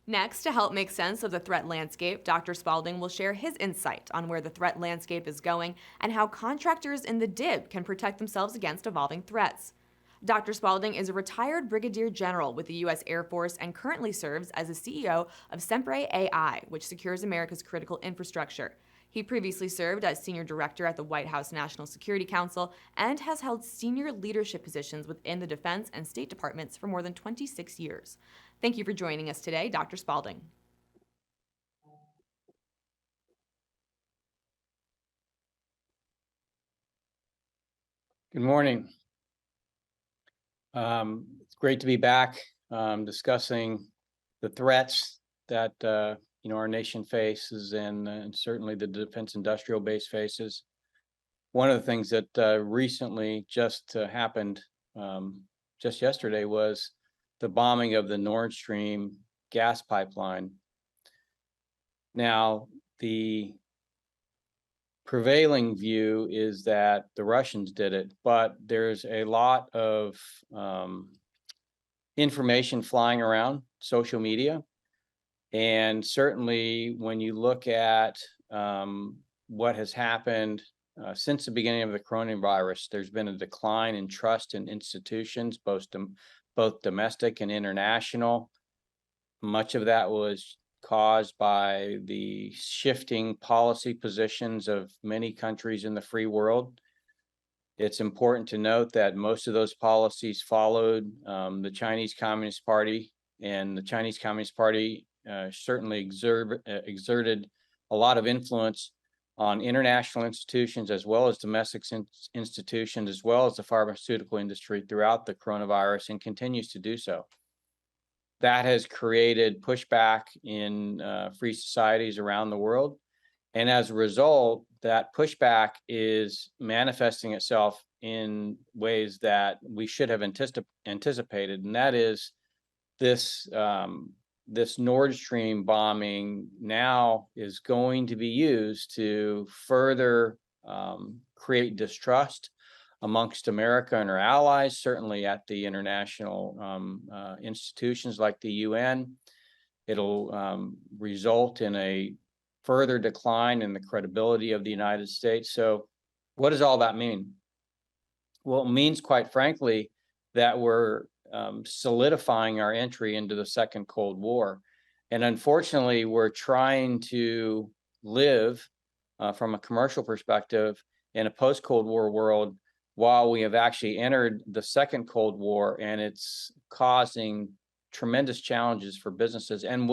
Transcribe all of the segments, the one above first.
Next, to help make sense of the threat landscape, Dr. Spalding will share his insight on where the threat landscape is going and how contractors in the DIB can protect themselves against evolving threats. Dr. Spalding is a retired brigadier general with the U.S. Air Force and currently serves as the CEO of Sempre AI, which secures America's critical infrastructure. He previously served as senior director at the White House National Security Council and has held senior leadership positions within the Defense and State Departments for more than 26 years. Thank you for joining us today, Dr. Spalding. Good morning. It's great to be back discussing the threats that our nation faces and certainly the defense industrial base faces. One of the things that recently just happened just yesterday was the bombing of the Nord Stream gas pipeline. Now, the prevailing view is that the Russians did it, but there's a lot of information flying around social media. And certainly when you look at what has happened since the beginning of the coronavirus, there's been a decline in trust in institutions, both domestic and international. Much of that was caused by the shifting policy positions of many countries in the free world. It's important to note that most of those policies followed the Chinese Communist Party, and the Chinese Communist Party certainly exerted a lot of influence on international institutions as well as domestic institutions, as well as the pharmaceutical industry throughout the coronavirus, and continues to do so. That has created pushback in free societies around the world. And as a result, that pushback is manifesting itself in ways that we should have anticipated. And that is this Nord Stream bombing now is going to be used to further create distrust amongst America and our allies, certainly at the international institutions like the UN. It'll result in a further decline in the credibility of the United States. So what does all that mean? Well, it means, quite frankly, that we're solidifying our entry into the second Cold War. And unfortunately, we're trying to live from a commercial perspective in a post-Cold War world while we have actually entered the second Cold War, and it's causing tremendous challenges for businesses. And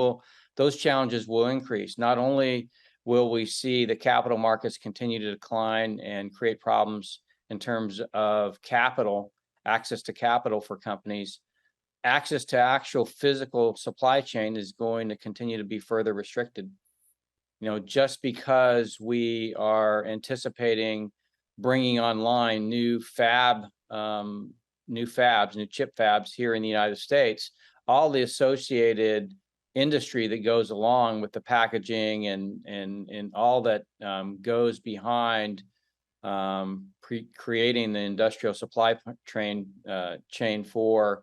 those challenges will increase. Not only will we see the capital markets continue to decline and create problems in terms of capital, access to capital for companies, access to actual physical supply chain is going to continue to be further restricted. Just because we are anticipating bringing online new chip fabs here in the United States, all the associated industry that goes along with the packaging and all that goes behind creating the industrial supply chain for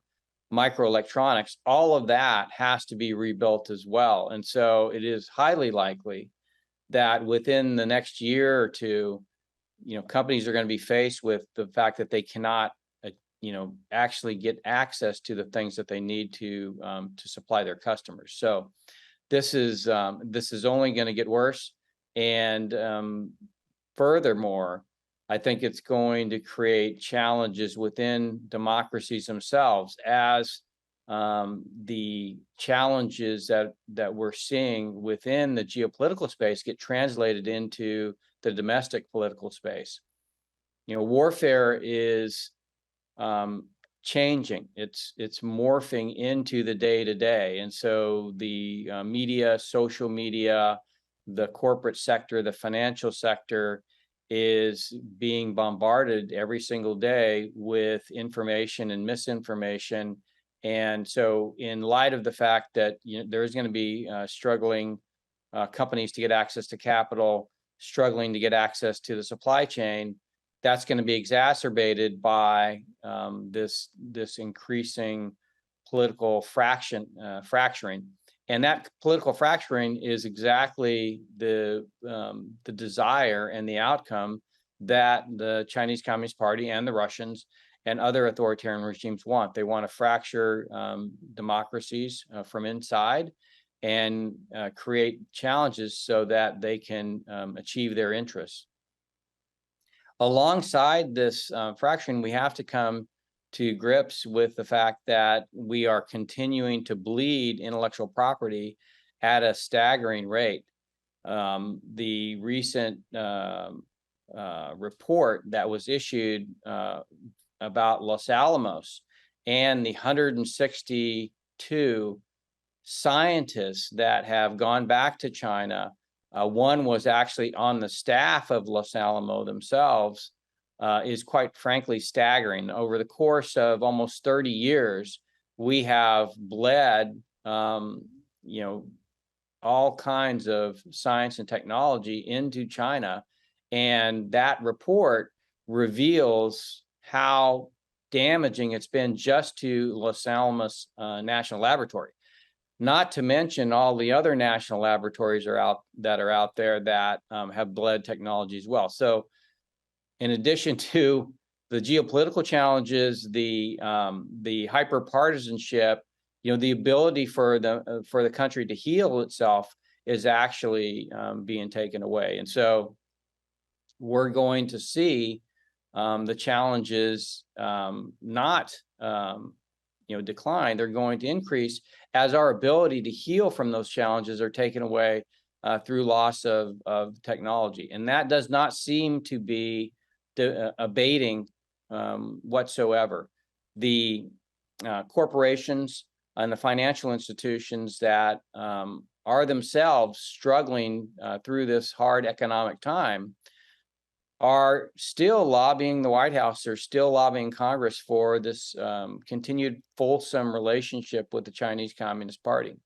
microelectronics, all of that has to be rebuilt as well. And so it is highly likely that within the next year or two, companies are going to be faced with the fact that they cannot, actually get access to the things that they need to supply their customers. So this is only going to get worse. And furthermore, I think it's going to create challenges within democracies themselves as the challenges that we're seeing within the geopolitical space get translated into the domestic political space. Warfare is changing. It's morphing into the day-to-day. And so the media, social media, the corporate sector, the financial sector is being bombarded every single day with information and misinformation. And so in light of the fact that there's going to be struggling companies to get access to capital, struggling to get access to the supply chain, that's going to be exacerbated by this increasing political fracturing. And that political fracturing is exactly the desire and the outcome that the Chinese Communist Party and the Russians and other authoritarian regimes want. They want to fracture democracies from inside and create challenges so that they can achieve their interests. Alongside this fracturing, we have to come to grips with the fact that we are continuing to bleed intellectual property at a staggering rate. The recent report that was issued about Los Alamos and the 162 scientists that have gone back to China. One was actually on the staff of Los Alamos themselves, is quite frankly staggering. Over the course of almost 30 years, we have bled, all kinds of science and technology into China. And that report reveals how damaging it's been just to Los Alamos National Laboratory. Not to mention all the other national laboratories are out there that have bled technology as well. So, in addition to the geopolitical challenges, the hyperpartisanship, the ability for the country to heal itself is actually being taken away. And so, we're going to see the challenges not decline. They're going to increase as our ability to heal from those challenges are taken away through loss of technology. And that does not seem to be abating whatsoever. The corporations and the financial institutions that are themselves struggling through this hard economic time are still lobbying the White House. They're still lobbying Congress for this continued fulsome relationship with the Chinese Communist Party.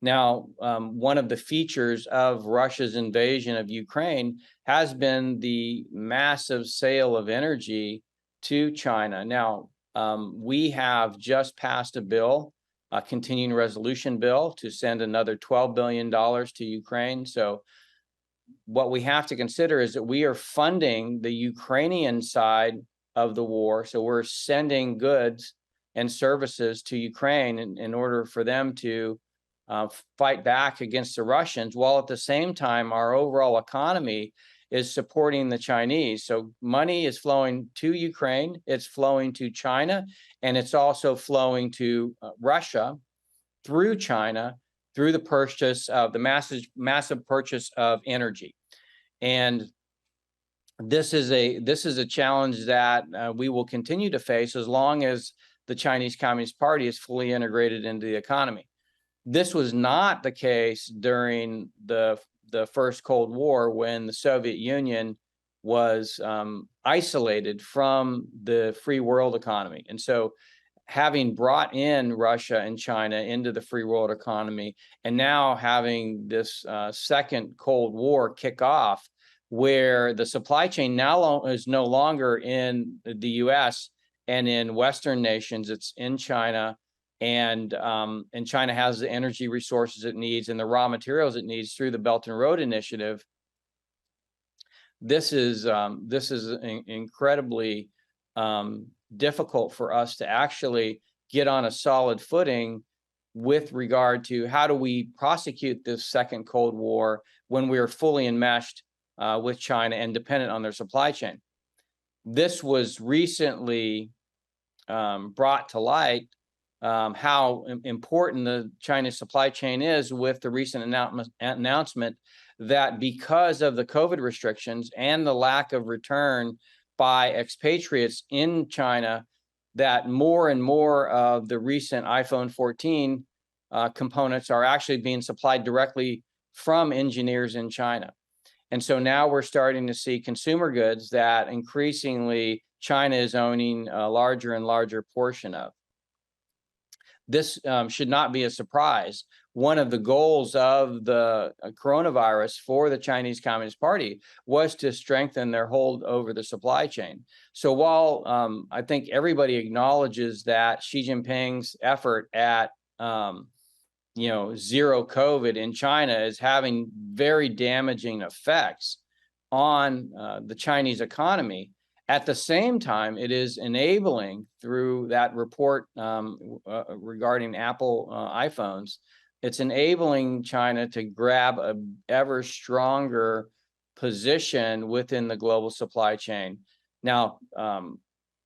Now, one of the features of Russia's invasion of Ukraine has been the massive sale of energy to China. Now, we have just passed a bill, a continuing resolution bill, to send another $12 billion to Ukraine. So what we have to consider is that we are funding the Ukrainian side of the war. So we're sending goods and services to Ukraine in order for them to fight back against the Russians, while at the same time, our overall economy is supporting the Chinese. So money is flowing to Ukraine, it's flowing to China, and it's also flowing to Russia through China, through the purchase of the massive purchase of energy. And this is a challenge that we will continue to face as long as the Chinese Communist Party is fully integrated into the economy. This was not the case during the first Cold War, when the Soviet Union was isolated from the free world economy. And so having brought in Russia and China into the free world economy, and now having this second Cold War kick off, where the supply chain now is no longer in the US and in Western nations, it's in China, and China has the energy resources it needs and the raw materials it needs through the Belt and Road Initiative. This is incredibly difficult for us to actually get on a solid footing with regard to how do we prosecute this second Cold War when we are fully enmeshed with China and dependent on their supply chain. This was recently brought to light how important the Chinese supply chain is, with the recent announcement that because of the COVID restrictions and the lack of return by expatriates in China, that more and more of the recent iPhone 14 components are actually being supplied directly from engineers in China. And so now we're starting to see consumer goods that increasingly China is owning a larger and larger portion of. This should not be a surprise. One of the goals of the coronavirus for the Chinese Communist Party was to strengthen their hold over the supply chain. So while I think everybody acknowledges that Xi Jinping's effort at zero COVID in China is having very damaging effects on the Chinese economy. At the same time, it is enabling, through that report regarding Apple iPhones, it's enabling China to grab a ever stronger position within the global supply chain. Now,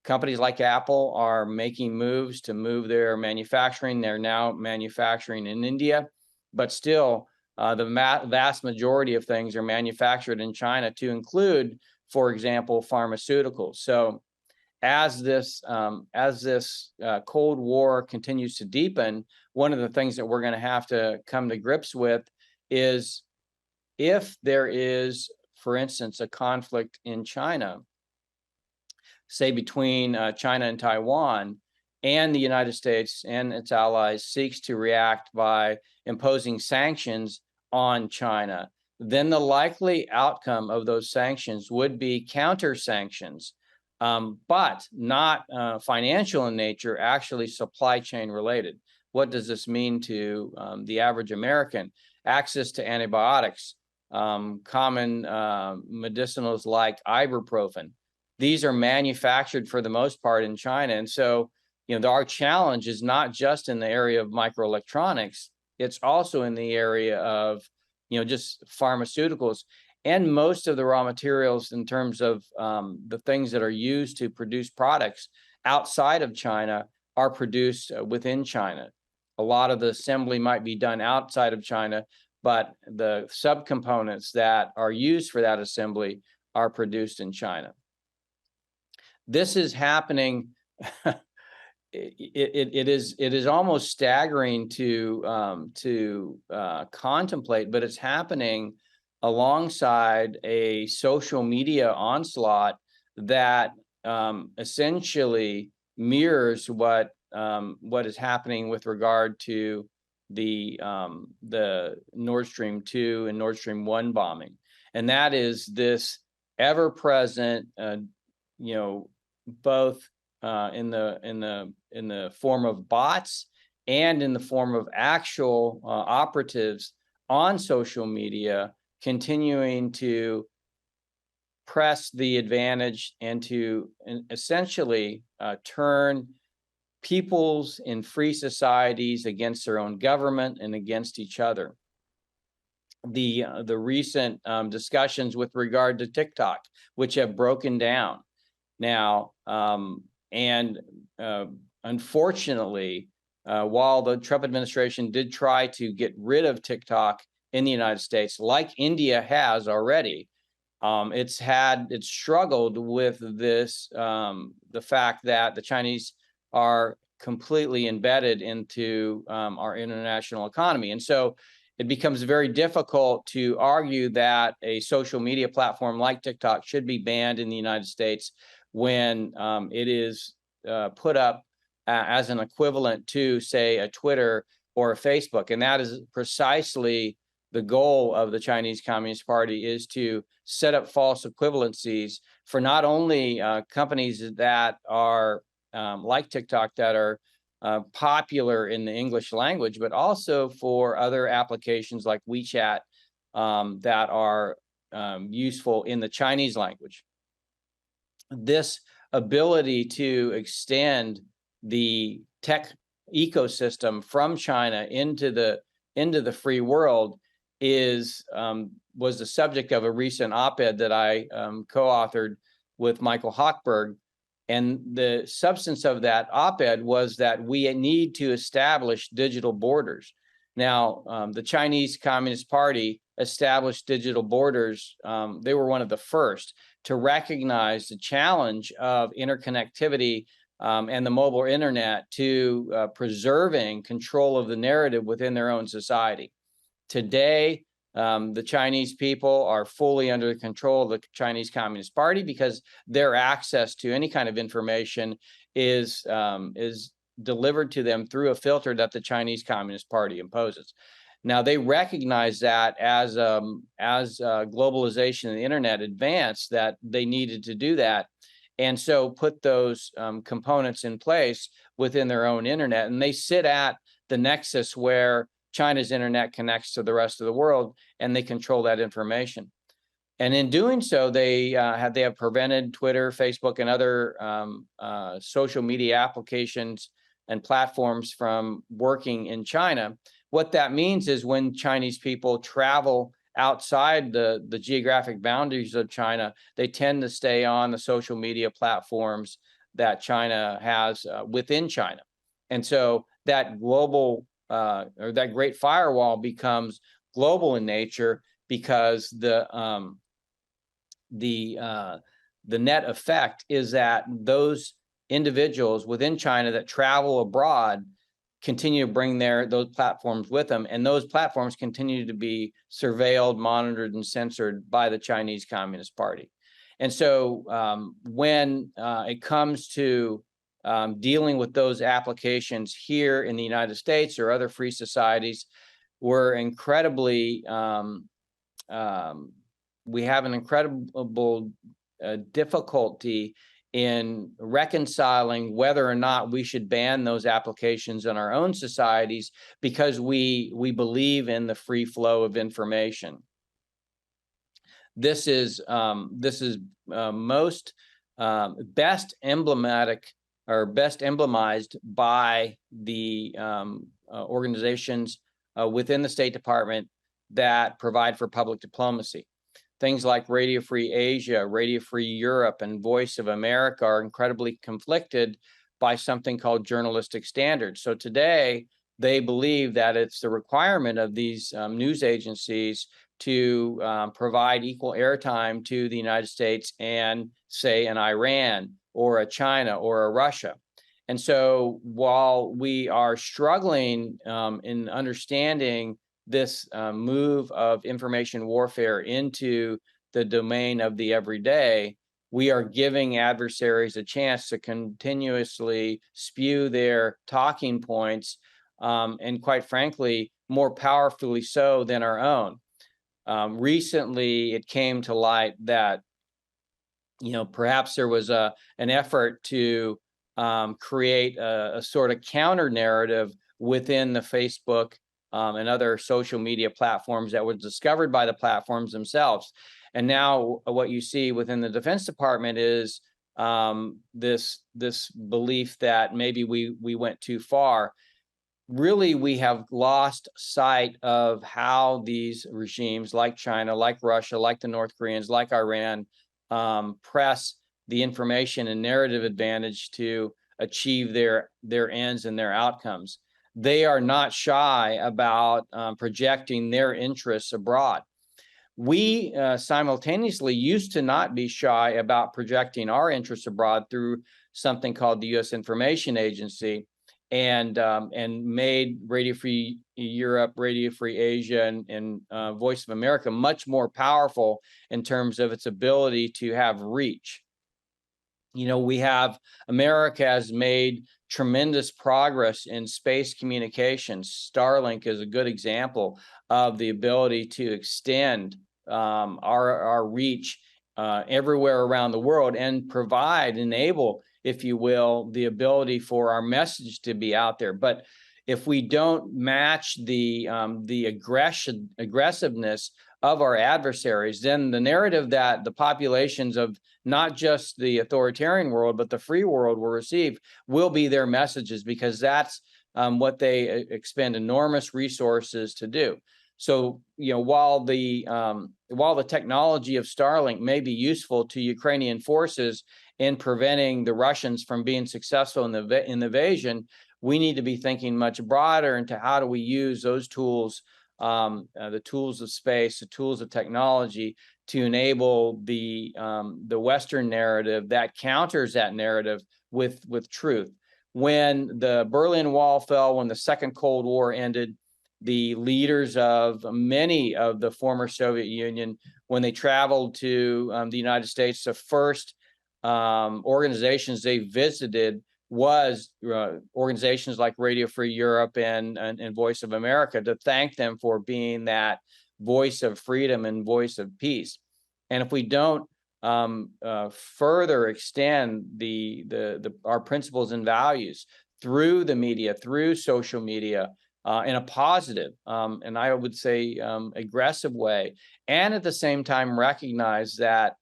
companies like Apple are making moves to move their manufacturing. They're now manufacturing in India, but still, the vast majority of things are manufactured in China, to include, for example, pharmaceuticals. So as this Cold War continues to deepen, one of the things that we're going to have to come to grips with is, if there is, for instance, a conflict in China, say between China and Taiwan, and the United States and its allies seeks to react by imposing sanctions on China, then the likely outcome of those sanctions would be counter sanctions, but not financial in nature, actually supply chain related. What does this mean to the average American? Access to antibiotics, common medicinals like ibuprofen. These are manufactured for the most part in China. And so, our challenge is not just in the area of microelectronics, it's also in the area of, just pharmaceuticals, and most of the raw materials in terms of the things that are used to produce products outside of China are produced within China. A lot of the assembly might be done outside of China, but the subcomponents that are used for that assembly are produced in China. This is happening. It is almost staggering to contemplate, but it's happening alongside a social media onslaught that essentially mirrors what is happening with regard to the Nord Stream 2 and Nord Stream 1 bombing, and that is this ever-present, both in the form of bots and in the form of actual operatives on social media, continuing to press the advantage and to essentially turn peoples in free societies against their own government and against each other. The recent discussions with regard to TikTok, which have broken down now, and unfortunately, while the Trump administration did try to get rid of TikTok in the United States, like India has already, it's struggled with this, the fact that the Chinese are completely embedded into our international economy. And so it becomes very difficult to argue that a social media platform like TikTok should be banned in the United States when it is put up as an equivalent to, say, a Twitter or a Facebook. And that is precisely the goal of the Chinese Communist Party, is to set up false equivalencies for not only companies that are like TikTok, that are popular in the English language, but also for other applications like WeChat that are useful in the Chinese language. This ability to extend the tech ecosystem from China into the free world was the subject of a recent op-ed that I co-authored with Michael Hochberg. And the substance of that op-ed was that we need to establish digital borders. Now, the Chinese Communist Party established digital borders. They were one of the first to recognize the challenge of interconnectivity and the mobile internet to preserving control of the narrative within their own society. Today, the Chinese people are fully under the control of the Chinese Communist Party, because their access to any kind of information is delivered to them through a filter that the Chinese Communist Party imposes. Now, they recognize that as globalization and the internet advanced, that they needed to do that, and so put those components in place within their own internet. And they sit at the nexus where China's internet connects to the rest of the world, and they control that information. And in doing so, they have prevented Twitter, Facebook, and other social media applications and platforms from working in China. What that means is when Chinese people travel outside the geographic boundaries of China, they tend to stay on the social media platforms that China has within China. And so that global or that great firewall becomes global in nature, because the net effect is that those individuals within China that travel abroad continue to bring those platforms with them, and those platforms continue to be surveilled, monitored, and censored by the Chinese Communist Party. And so when it comes to dealing with those applications here in the United States or other free societies, we're incredibly we have an incredible difficulty in reconciling whether or not we should ban those applications in our own societies, because we believe in the free flow of information. This is most best emblematic or best emblemized by the organizations within the State Department that provide for public diplomacy. Things like Radio Free Asia, Radio Free Europe, and Voice of America are incredibly conflicted by something called journalistic standards. So today, they believe that it's the requirement of these news agencies to provide equal airtime to the United States and, say, an Iran or a China or a Russia. And so while we are struggling in understanding this move of information warfare into the domain of the everyday, we are giving adversaries a chance to continuously spew their talking points, and quite frankly, more powerfully so than our own. Recently, it came to light that, perhaps there was an effort to create a sort of counter narrative within the Facebook and other social media platforms that was discovered by the platforms themselves. And now what you see within the Defense Department is this belief that maybe we went too far. Really, we have lost sight of how these regimes like China, like Russia, like the North Koreans, like Iran, press the information and narrative advantage to achieve their ends and their outcomes. They are not shy about projecting their interests abroad. We simultaneously used to not be shy about projecting our interests abroad through something called the U.S. Information Agency, and made Radio Free Europe, Radio Free Asia, and Voice of America much more powerful in terms of its ability to have reach. America has made tremendous progress in space communications. Starlink is a good example of the ability to extend our reach everywhere around the world and enable, if you will, the ability for our message to be out there. But if we don't match the aggressiveness of our adversaries, then the narrative that the populations of not just the authoritarian world, but the free world will receive will be their messages, because that's what they expend enormous resources to do. So, while the technology of Starlink may be useful to Ukrainian forces in preventing the Russians from being successful in the invasion, we need to be thinking much broader into how do we use those tools, the tools of space, the tools of technology, to enable the Western narrative that counters that narrative with truth. When the Berlin Wall fell, when the Second Cold War ended, the leaders of many of the former Soviet Union, when they traveled to the United States, the first organizations they visited was organizations like Radio Free Europe and Voice of America, to thank them for being that voice of freedom and voice of peace. And if we don't further extend our principles and values through the media, through social media, in a positive, and I would say aggressive way, and at the same time recognize that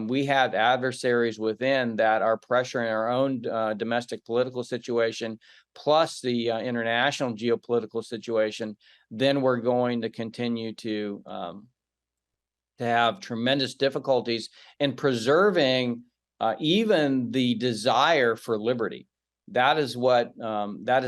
we have adversaries within that are pressuring our own domestic political situation, plus the international geopolitical situation. Then we're going to continue to have tremendous difficulties in preserving even the desire for liberty. That is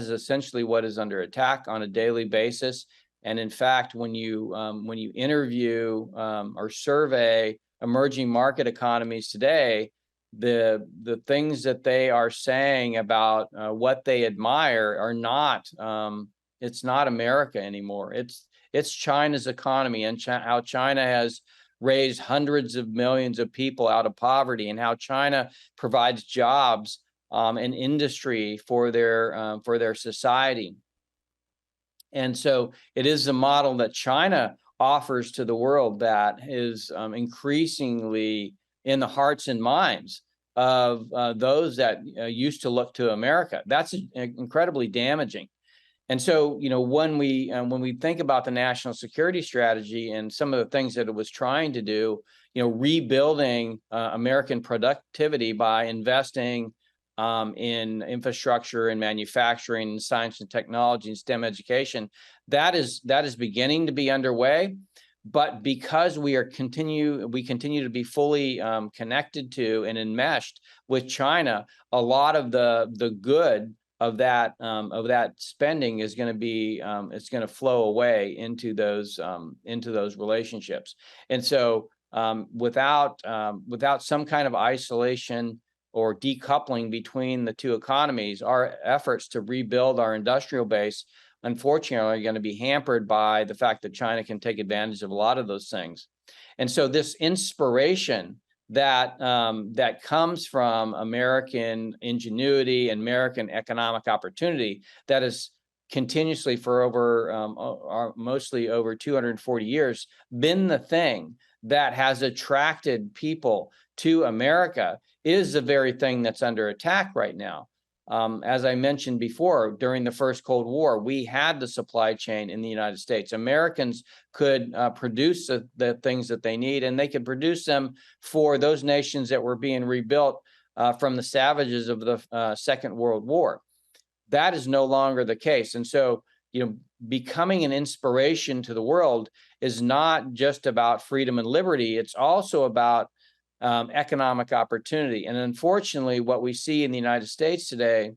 essentially what is under attack on a daily basis. And in fact, when you interview or survey emerging market economies today, the things that they are saying about what they admire are not it's not America anymore. It's China's economy and how China has raised hundreds of millions of people out of poverty, and how China provides jobs and industry for their society. And so it is the model that China offers to the world that is increasingly in the hearts and minds of those that used to look to America. That's incredibly damaging. And so, when we think about the national security strategy and some of the things that it was trying to do, rebuilding American productivity by investing in infrastructure and manufacturing, and science and technology and STEM education, that is beginning to be underway. But because we continue to be fully connected to and enmeshed with China, a lot of the good of that spending is going to be it's going to flow away into those relationships. And so without some kind of isolation or decoupling between the two economies, our efforts to rebuild our industrial base, unfortunately, are going to be hampered by the fact that China can take advantage of a lot of those things. And so this inspiration that comes from American ingenuity and American economic opportunity that is continuously for mostly over 240 years been the thing that has attracted people to America is the very thing that's under attack right now. As I mentioned before, during the first Cold War, we had the supply chain in the United States. Americans could produce the things that they need, and they could produce them for those nations that were being rebuilt from the savages of the Second World War. That is no longer the case. And so, becoming an inspiration to the world is not just about freedom and liberty. It's also about economic opportunity. And unfortunately, what we see in the United States today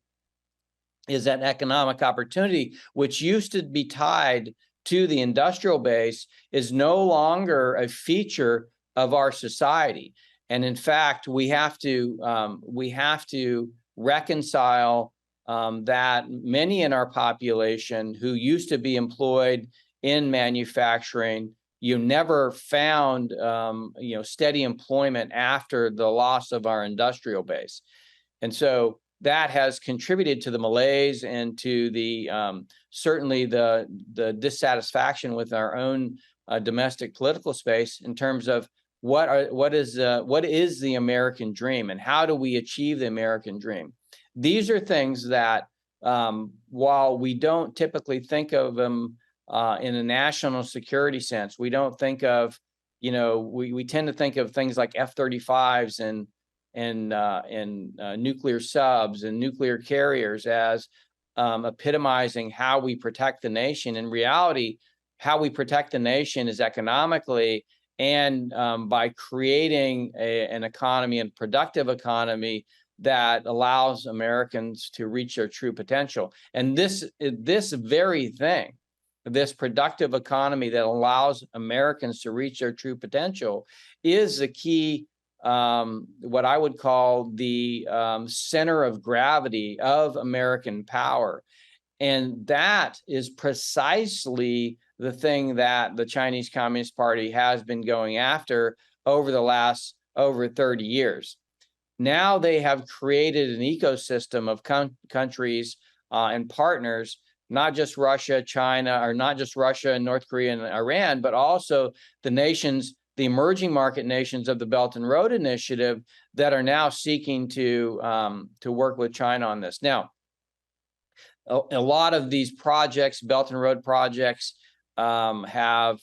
is that economic opportunity, which used to be tied to the industrial base, is no longer a feature of our society. And in fact, we have to reconcile that many in our population who used to be employed in manufacturing, you never found steady employment after the loss of our industrial base. And so that has contributed to the malaise and to the certainly the dissatisfaction with our own domestic political space in terms of what is the American dream and how do we achieve the American dream. These are things that while we don't typically think of them in a national security sense, we don't think of, we tend to think of things like F-35s and nuclear subs and nuclear carriers as epitomizing how we protect the nation. In reality, how we protect the nation is economically and by creating an economy and productive economy that allows Americans to reach their true potential. And this very thing, this productive economy that allows Americans to reach their true potential, is the key, what I would call the center of gravity of American power. And that is precisely the thing that the Chinese Communist Party has been going after over the last over 30 years. Now they have created an ecosystem of countries and partners, not just Russia, China, or not just Russia and North Korea and Iran, but also the nations, the emerging market nations of the Belt and Road Initiative that are now seeking to work with China on this. Now, a lot of these projects, Belt and Road projects, have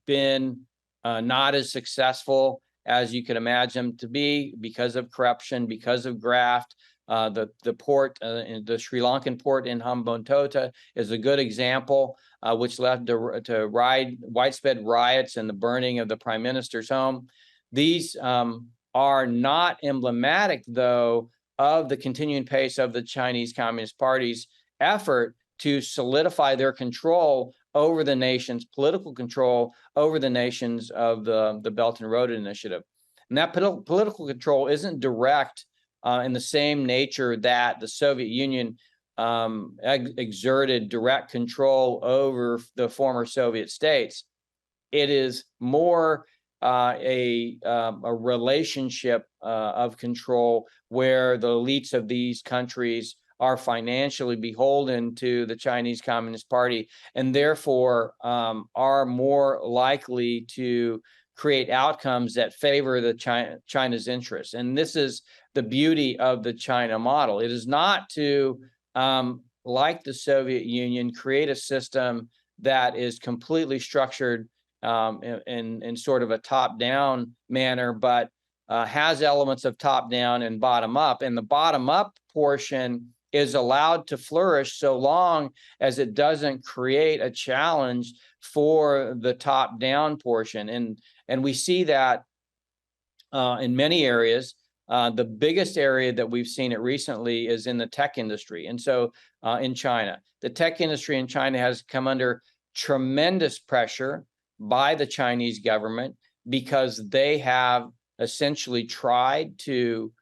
been not as successful as you could imagine them to be because of corruption, because of graft. The port, the Sri Lankan port in Hambantota is a good example, which led to widespread riots and the burning of the prime minister's home. These are not emblematic, though, of the continuing pace of the Chinese Communist Party's effort to solidify their control over the nation's political control over the nations of the Belt and Road Initiative. And that political control isn't direct in the same nature that the Soviet Union exerted direct control over the former Soviet states. It is more a relationship of control where the elites of these countries are financially beholden to the Chinese Communist Party, and therefore are more likely to create outcomes that favor the China's interests. And this is the beauty of the China model. It is not to, like the Soviet Union, create a system that is completely structured in sort of a top-down manner, but has elements of top-down and bottom-up. And the bottom-up portion is allowed to flourish so long as it doesn't create a challenge for the top-down portion. And we see that in many areas. The biggest area that we've seen it recently is in the tech industry. And so in China, the tech industry in China has come under tremendous pressure by the Chinese government because they have essentially tried to,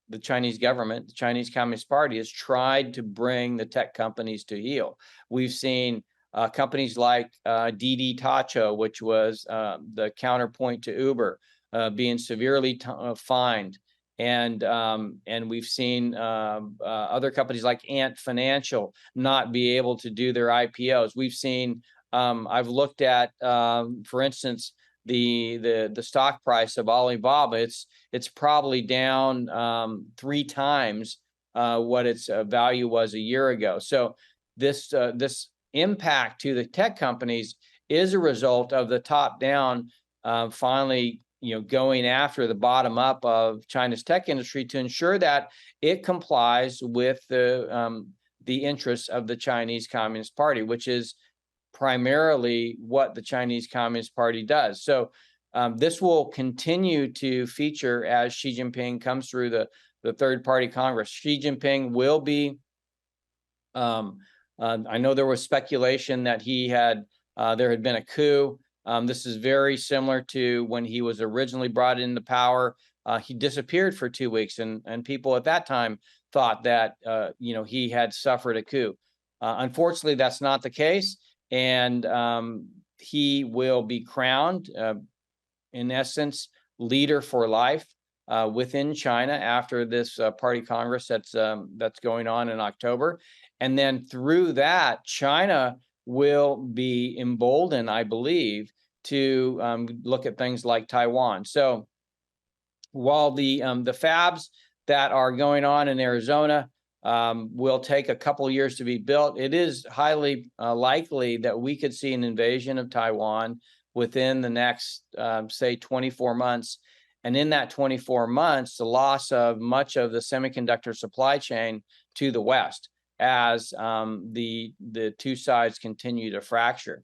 the Chinese government, the Chinese Communist Party has tried to bring the tech companies to heel. We've seen companies like Didi Tacho, which was the counterpoint to Uber, being severely fined. And we've seen other companies like Ant Financial not be able to do their IPOs. We've seen, I've looked at, for instance, the stock price of Alibaba. It's probably down 3 times what its value was a year ago. So this impact to the tech companies is a result of the top down finally going after the bottom up of China's tech industry to ensure that it complies with the interests of the Chinese Communist Party, which is primarily what the Chinese Communist Party does. So this will continue to feature as Xi Jinping comes through the third party Congress. Xi Jinping will be, I know there was speculation that there had been a coup. This is very similar to when he was originally brought into power. He disappeared for 2 weeks, and people at that time thought that he had suffered a coup. Unfortunately, that's not the case, and he will be crowned, in essence, leader for life within China after this party Congress that's going on in October, and then through that, China will be emboldened, I believe, to look at things like Taiwan. So while the fabs that are going on in Arizona will take a couple years to be built, it is highly likely that we could see an invasion of Taiwan within the next, say, 24 months. And in that 24 months, the loss of much of the semiconductor supply chain to the West as the two sides continue to fracture.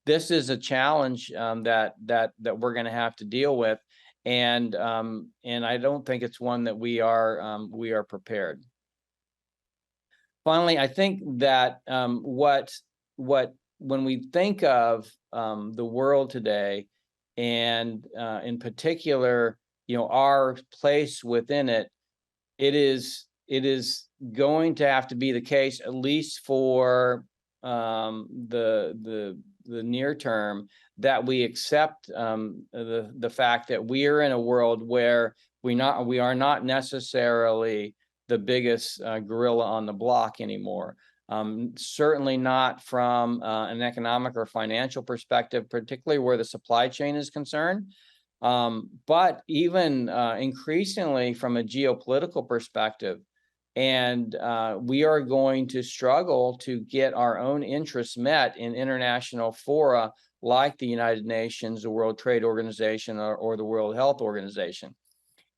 This is a challenge that we're going to have to deal with, and I don't think it's one that we are prepared. Finally, I think that when we think of the world today, and in particular, our place within it, it is going to have to be the case, at least for the near term, that we accept the fact that we are in a world where we are not necessarily the biggest gorilla on the block anymore. Certainly not from an economic or financial perspective, particularly where the supply chain is concerned. But even increasingly from a geopolitical perspective, And we are going to struggle to get our own interests met in international fora like the United Nations, the World Trade Organization, or the World Health Organization.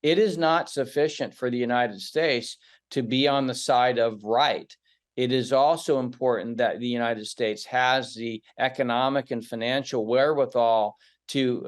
It is not sufficient for the United States to be on the side of right. It is also important that the United States has the economic and financial wherewithal to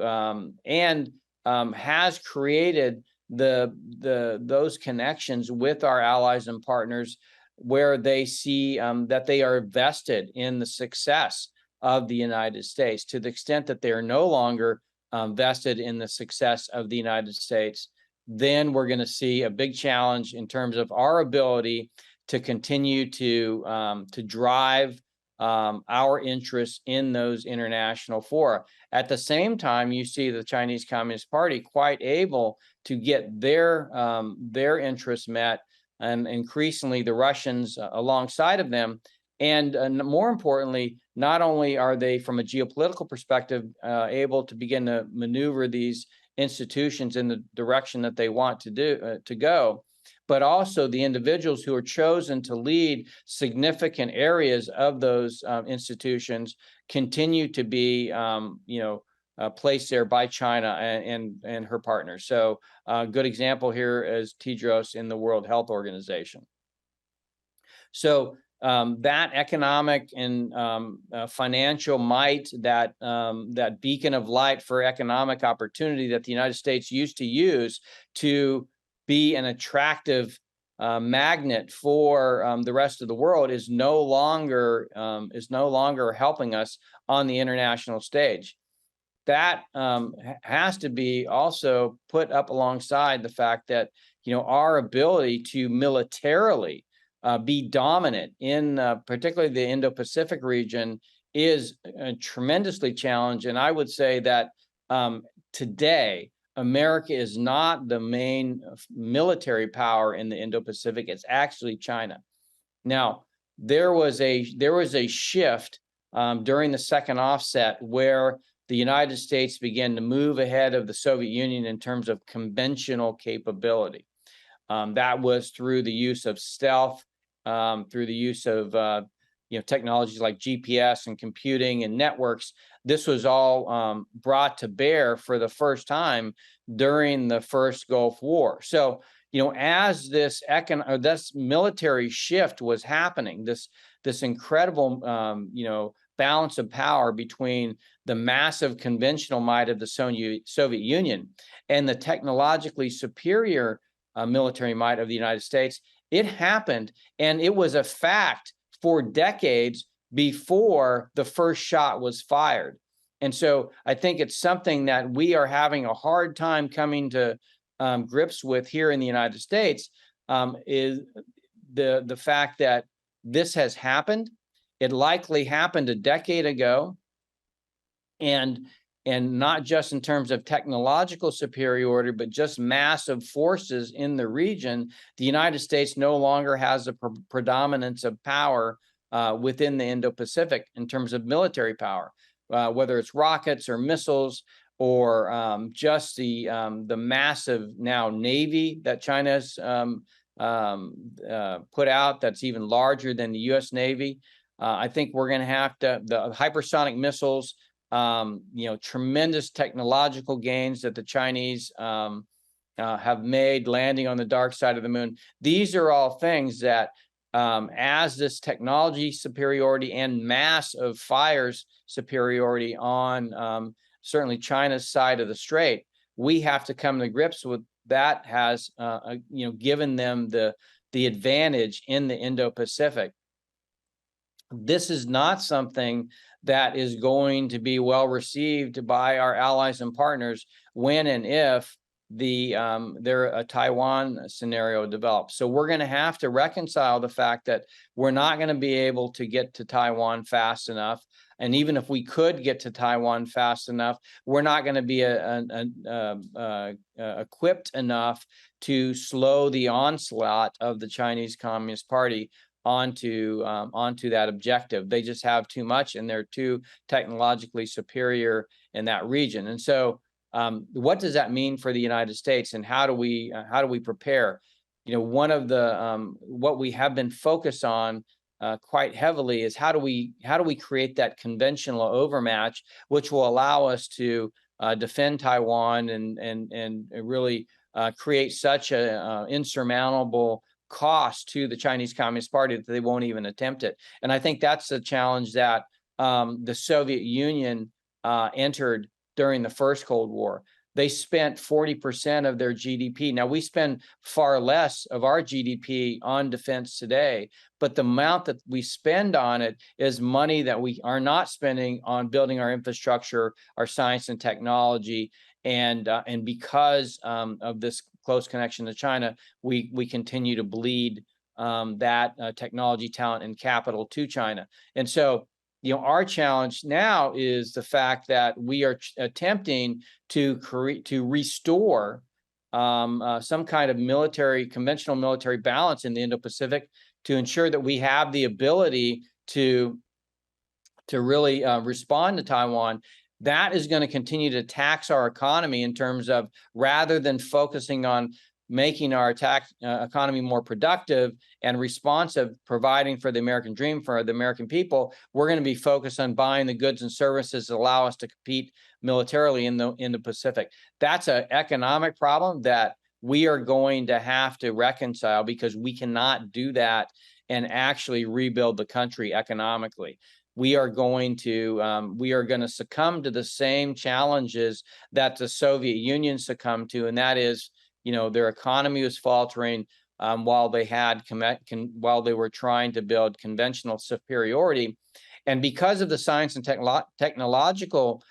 has created those connections with our allies and partners where they see that they are vested in the success of the United States. To the extent that they are no longer vested in the success of the United States, then we're going to see a big challenge in terms of our ability to continue to drive our interests in those international fora. At the same time, you see the Chinese Communist Party quite able to get their interests met, and increasingly the Russians alongside of them. And more importantly, not only are they, from a geopolitical perspective, able to begin to maneuver these institutions in the direction that they want to go, but also the individuals who are chosen to lead significant areas of those institutions continue to be, placed there by China and her partners. So a good example here is Tedros in the World Health Organization. So that economic and financial might, that beacon of light for economic opportunity that the United States used to use to be an attractive magnet for the rest of the world, is no longer helping us on the international stage. That has to be also put up alongside the fact that our ability to militarily be dominant in particularly the Indo-Pacific region is tremendously challenged. And I would say that today, America is not the main military power in the Indo-Pacific. It's actually China. Now, there was a shift during the second offset where the United States began to move ahead of the Soviet Union in terms of conventional capability. That was through the use of stealth, through the use of technologies like GPS and computing and networks. This was all brought to bear for the first time during the first Gulf War. So, as this military shift was happening, this incredible balance of power between the massive conventional might of the Soviet Union and the technologically superior military might of the United States, it happened, and it was a fact for decades before the first shot was fired. And so I think it's something that we are having a hard time coming to grips with here in the United States, is the fact that this has happened. It likely happened a decade ago, and not just in terms of technological superiority, but just massive forces in the region. The United States no longer has a predominance of power within the Indo-Pacific in terms of military power, whether it's rockets or missiles, or just the massive now Navy that China's put out, that's even larger than the U.S. Navy. I think we're going to have the hypersonic missiles, tremendous technological gains that the Chinese have made landing on the dark side of the moon. These are all things that, as this technology superiority and mass of fires superiority on certainly China's side of the strait, we have to come to grips with that has given them the advantage in the Indo-Pacific. This is not something that is going to be well received by our allies and partners when and if a Taiwan scenario develops. So we're going to have to reconcile the fact that we're not going to be able to get to Taiwan fast enough. And even if we could get to Taiwan fast enough, we're not going to be equipped enough to slow the onslaught of the Chinese Communist Party onto that objective. They just have too much, and they're too technologically superior in that region. And so what does that mean for the United States, and how do we prepare? one of the what we have been focused on quite heavily is how do we create that conventional overmatch, which will allow us to defend Taiwan and really create such a insurmountable cost to the Chinese Communist Party that they won't even attempt it. And I think that's the challenge that the Soviet Union entered during the first Cold War. They spent 40% of their GDP. Now, we spend far less of our GDP on defense today, but the amount that we spend on it is money that we are not spending on building our infrastructure, our science and technology. And because of this close connection to China, we continue to bleed that technology, talent, and capital to China. And so, our challenge now is the fact that we are attempting to restore some kind of conventional military balance in the Indo-Pacific to ensure that we have the ability to really respond to Taiwan. That is going to continue to tax our economy in terms of, rather than focusing on making our economy more productive and responsive, providing for the American dream for the American people, we're going to be focused on buying the goods and services that allow us to compete militarily in the Pacific. That's an economic problem that we are going to have to reconcile, because we cannot do that and actually rebuild the country economically. We are going to succumb to the same challenges that the Soviet Union succumbed to, and that is, their economy was faltering while they were trying to build conventional superiority. And because of the science and technological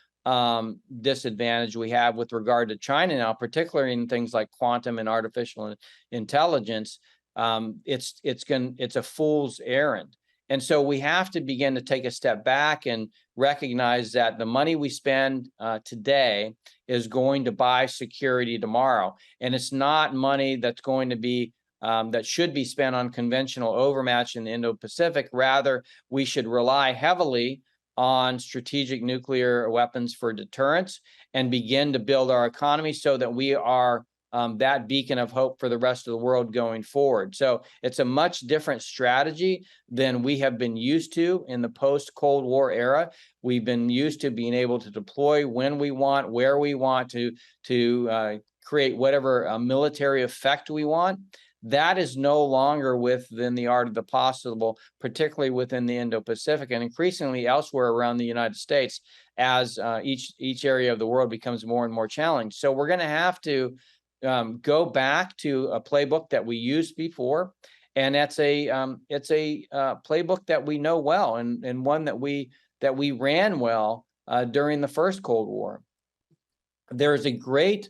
disadvantage we have with regard to China now, particularly in things like quantum and artificial intelligence, it's a fool's errand. And so we have to begin to take a step back and recognize that the money we spend today is going to buy security tomorrow. And it's not money that's going to be that should be spent on conventional overmatch in the Indo-Pacific. Rather, we should rely heavily on strategic nuclear weapons for deterrence and begin to build our economy so that we are that beacon of hope for the rest of the world going forward. So it's a much different strategy than we have been used to in the post-Cold War era. We've been used to being able to deploy when we want, where we want, to create whatever military effect we want. That is no longer within the art of the possible, particularly within the Indo-Pacific and increasingly elsewhere around the United States, as each area of the world becomes more and more challenged. So we're going to have to go back to a playbook that we used before, and it's a playbook that we know well, and one that we ran well during the first Cold War. There is a great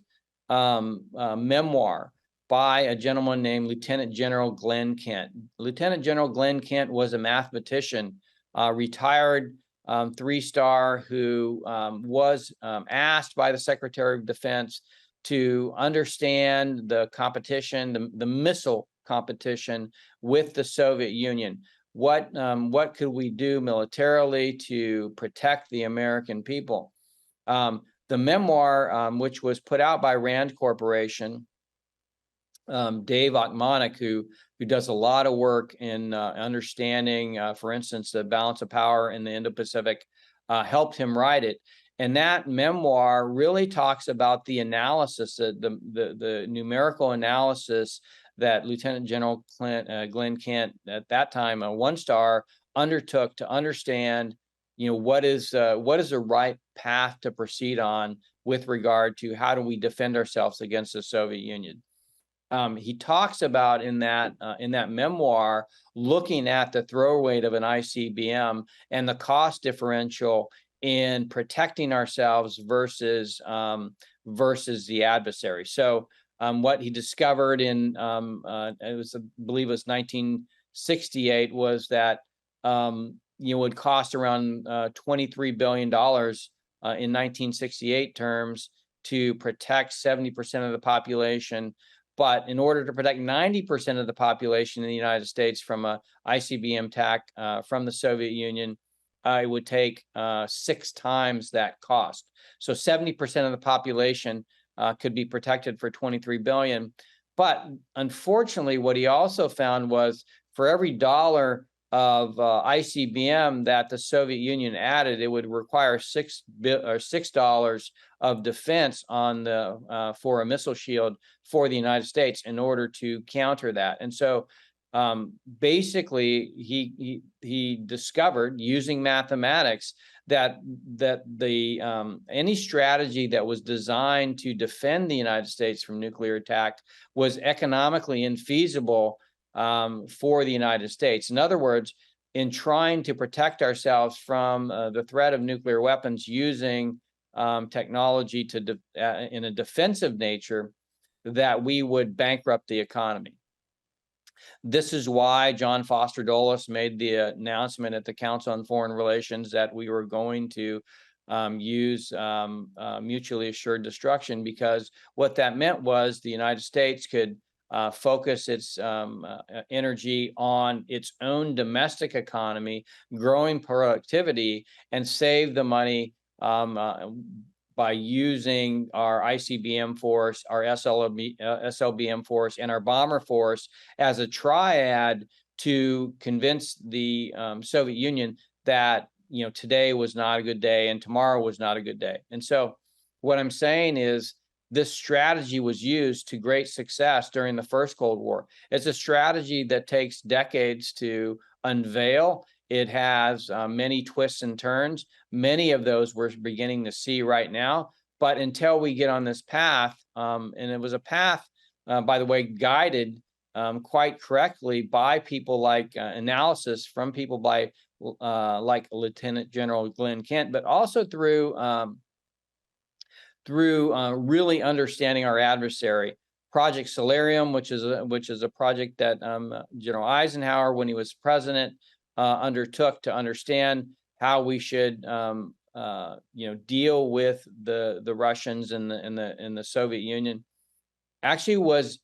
memoir by a gentleman named Lieutenant General Glenn Kent. Lieutenant General Glenn Kent was a mathematician, retired 3-star, who was asked by the Secretary of Defense to understand the competition, the missile competition with the Soviet Union. What could we do militarily to protect the American people? The memoir, which was put out by Rand Corporation, Dave Ochmanek, who does a lot of work in understanding, for instance, the balance of power in the Indo-Pacific, helped him write it. And that memoir really talks about the analysis, the numerical analysis that Lieutenant General Glenn Kent, at that time a 1-star, undertook to understand, what is the right path to proceed on with regard to how do we defend ourselves against the Soviet Union. He talks about in that memoir looking at the throw weight of an ICBM and the cost differential in protecting ourselves versus the adversary. So what he discovered in I believe it was 1968 was that would cost around $23 billion in 1968 terms to protect 70% of the population. But in order to protect 90% of the population in the United States from a ICBM attack from the Soviet Union, it would take 6 times that cost. So 70% of the population could be protected for $23 billion. But unfortunately, what he also found was for every dollar of ICBM that the Soviet Union added, it would require $6 of defense on the for a missile shield for the United States in order to counter that. And so basically, he discovered using mathematics that the any strategy that was designed to defend the United States from nuclear attack was economically infeasible for the United States. In other words, in trying to protect ourselves from the threat of nuclear weapons using technology in a defensive nature, that we would bankrupt the economy. This is why John Foster Dulles made the announcement at the Council on Foreign Relations that we were going to use mutually assured destruction, because what that meant was the United States could focus its energy on its own domestic economy, growing productivity, and save the money by using our ICBM force, our SLBM force, and our bomber force as a triad to convince the Soviet Union that today was not a good day and tomorrow was not a good day. And so what I'm saying is this strategy was used to great success during the first Cold War. It's a strategy that takes decades to unveil. It has many twists and turns. Many of those we're beginning to see right now. But until we get on this path, and it was a path, by the way, guided quite correctly by people like analysis from people like Lieutenant General Glenn Kent, but also through really understanding our adversary. Project Solarium, which is a project that General Eisenhower, when he was president, undertook to understand how we should deal with the Russians and the Soviet Union. Actually was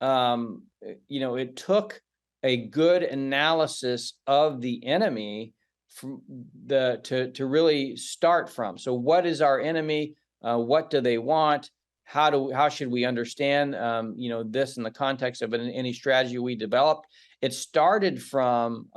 it took a good analysis of the enemy to really start from. So what is our enemy? What do they want? How should we understand this in the context of any strategy we developed? It started from,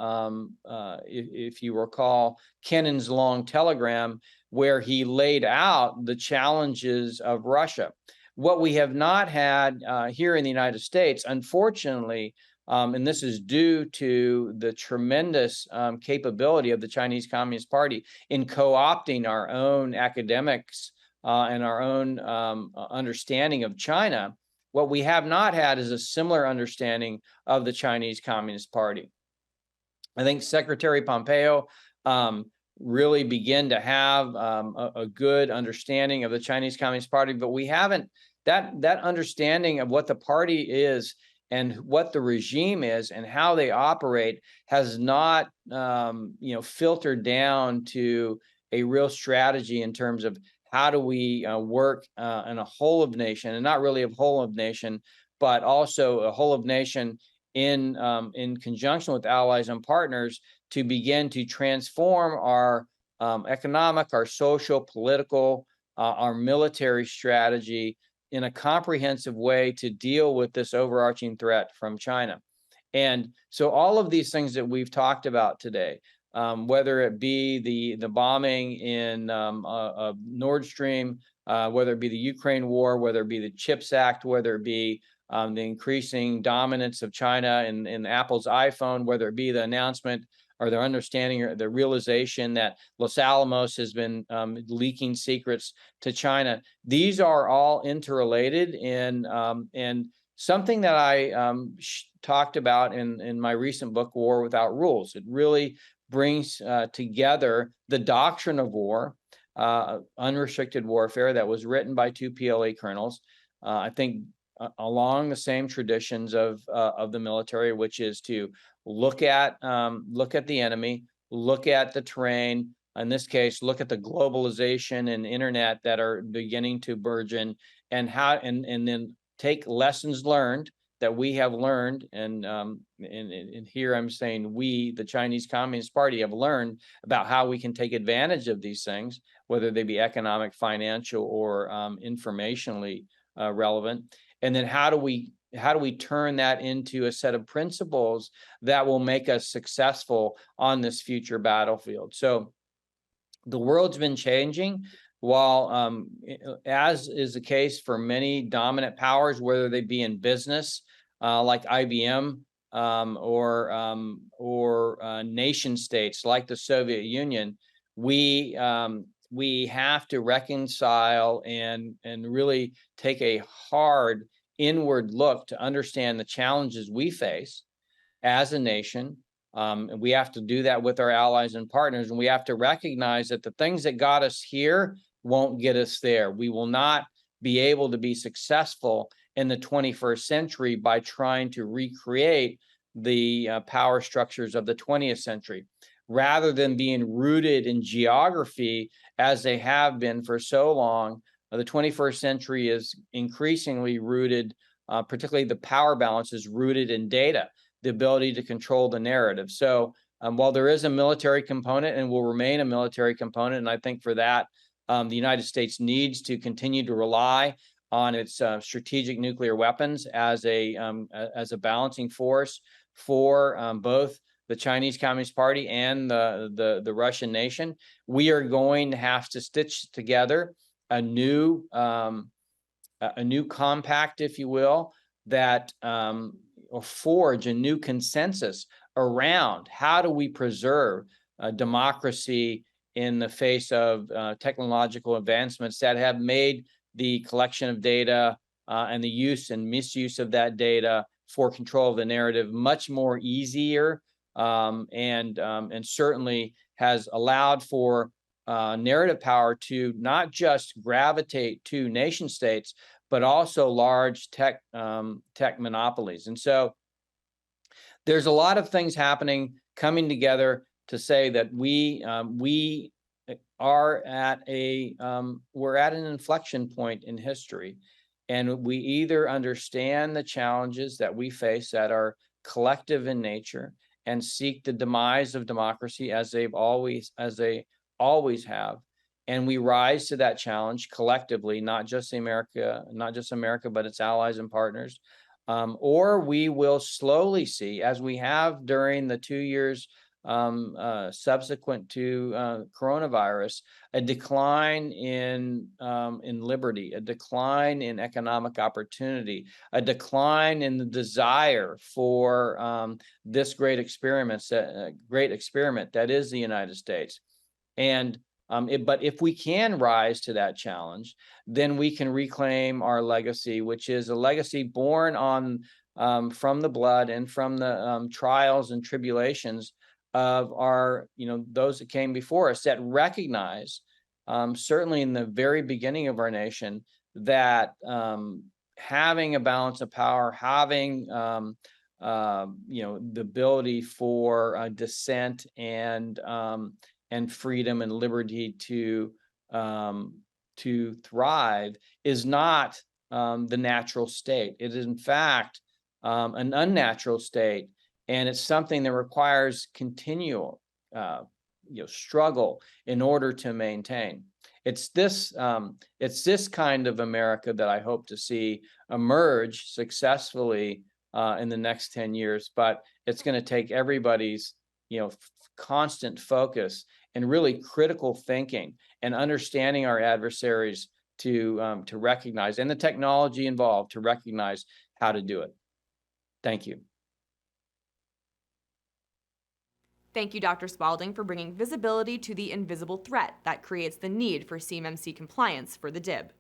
if you recall, Kennan's long telegram, where he laid out the challenges of Russia. What we have not had here in the United States, unfortunately, and this is due to the tremendous capability of the Chinese Communist Party in co-opting our own academics and our own understanding of China. What we have not had is a similar understanding of the Chinese Communist Party. I think Secretary Pompeo really began to have a good understanding of the Chinese Communist Party, but we haven't, that understanding of what the party is and what the regime is and how they operate has not filtered down to a real strategy in terms of how do we work in a whole of nation, and not really a whole of nation, but also a whole of nation in conjunction with allies and partners to begin to transform our economic, our social, political, our military strategy in a comprehensive way to deal with this overarching threat from China. And so all of these things that we've talked about today, whether it be the bombing in Nord Stream, whether it be the Ukraine war, whether it be the CHIPS Act, whether it be the increasing dominance of China in Apple's iPhone, whether it be the announcement or their understanding or the realization that Los Alamos has been leaking secrets to China. These are all interrelated, and something that I talked about in my recent book, War Without Rules. It really brings together the doctrine of war, unrestricted warfare, that was written by two PLA colonels, I think along the same traditions of the military, which is to look at the enemy, look at the terrain, in this case, look at the globalization and internet that are beginning to burgeon, and then take lessons learned that we have learned, and here I'm saying we, the Chinese Communist Party, have learned about how we can take advantage of these things, whether they be economic, financial, or informationally relevant. And then how do we how do we turn that into a set of principles that will make us successful on this future battlefield? So the world's been changing. While, as is the case for many dominant powers, whether they be in business, like IBM, or nation states like the Soviet Union, we have to reconcile and really take a hard inward look to understand the challenges we face as a nation. And we have to do that with our allies and partners. And we have to recognize that the things that got us here won't get us there. We will not be able to be successful in the 21st century by trying to recreate the power structures of the 20th century. Rather than being rooted in geography as they have been for so long, the 21st century is increasingly rooted, particularly the power balance is rooted in data, the ability to control the narrative. So while there is a military component and will remain a military component, and I think for that, the United States needs to continue to rely on its strategic nuclear weapons as a balancing force for both the Chinese Communist Party and the Russian nation. We are going to have to stitch together a new compact, if you will, that or forge a new consensus around how do we preserve democracy in the face of technological advancements that have made the collection of data and the use and misuse of that data for control of the narrative much more easier, and certainly has allowed for narrative power to not just gravitate to nation states, but also large tech monopolies. And so there's a lot of things happening, coming together to say that we are at we're at an inflection point in history, and we either understand the challenges that we face that are collective in nature and seek the demise of democracy as they always have, and we rise to that challenge collectively, not just America, but its allies and partners, or we will slowly see, as we have during the 2 years subsequent to coronavirus, a decline in liberty, a decline in economic opportunity, a decline in the desire for this great experiment that is the United States. And but if we can rise to that challenge, then we can reclaim our legacy, which is a legacy born on from the blood and from the trials and tribulations of our, those that came before us, that recognize, certainly in the very beginning of our nation, that having a balance of power, having the ability for dissent and freedom and liberty to thrive is not the natural state. It is in fact an unnatural state, and it's something that requires continual struggle in order to maintain. It's this kind of America that I hope to see emerge successfully in the next 10 years, but it's going to take everybody's constant focus and really critical thinking and understanding our adversaries to recognize, and the technology involved to recognize how to do it. Thank you. Thank you, Dr. Spalding, for bringing visibility to the invisible threat that creates the need for CMMC compliance for the DIB.